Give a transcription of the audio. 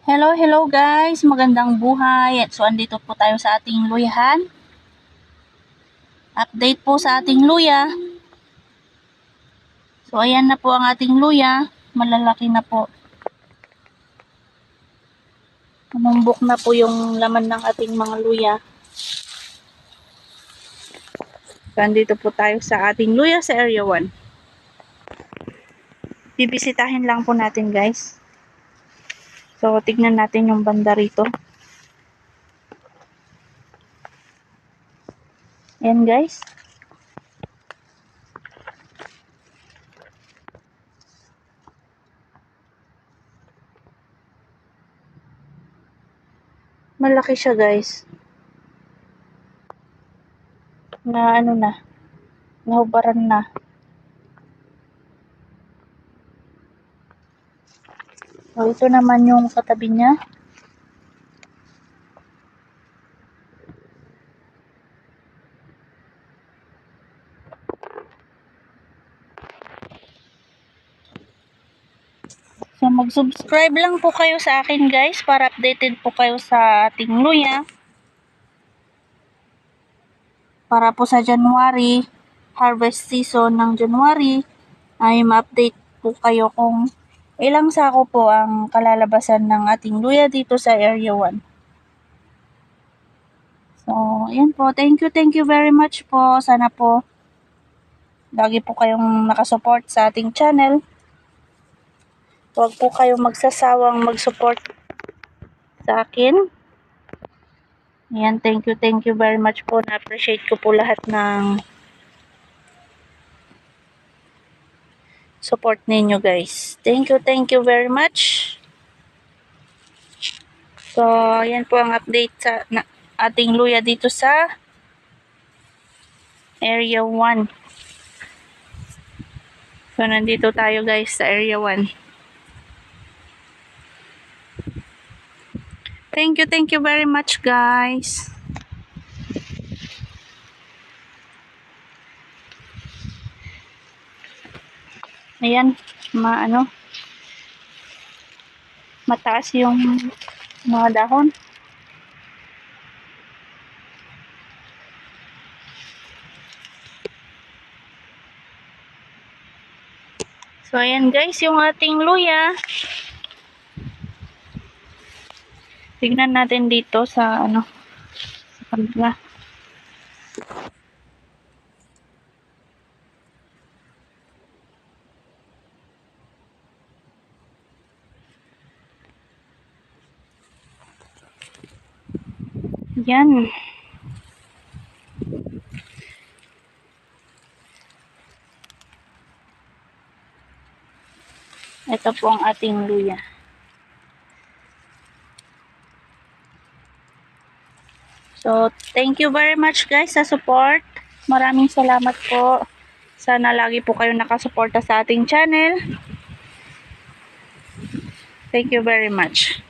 Hello, hello guys! Magandang buhay! So, andito po tayo sa ating luyahan. Update po sa ating luya. So, ayan na po ang ating luya. Malalaki na po. Tumumbok na po yung laman ng ating mga luya. So, andito po tayo sa ating luya sa Area 1. Bibisitahin lang po natin guys. So, tignan natin yung banda rito. Ayan guys. Malaki siya guys. Na ano na. Nahubaran na. So, ito naman yung katabi niya. So, mag-subscribe lang po kayo sa akin guys para updated po kayo sa ating luya. Para po sa January, harvest season ng January, ay ma-update po kayo kung ilang sako po ang kalalabasan ng ating luya dito sa Area 1. So, ayan po. Thank you very much po. Sana po lagi po kayong nakasupport sa ating channel. Huwag po kayong magsasawang mag-support sa akin. Ayan, thank you very much po. Na-appreciate ko po lahat ng support ninyo guys. Thank you very much. So, ayan po ang update sa ating luya dito sa Area 1. So, nandito tayo guys sa Area 1. Thank you very much guys. Ayan, mataas yung mga dahon. So, ayan guys, yung ating luya. Tignan natin dito sa sa kabila. Yan. Ito po ang ating luya. So, thank you very much guys sa support. Maraming salamat po. Sana lagi po kayo nakasuporta sa ating channel. Thank you very much.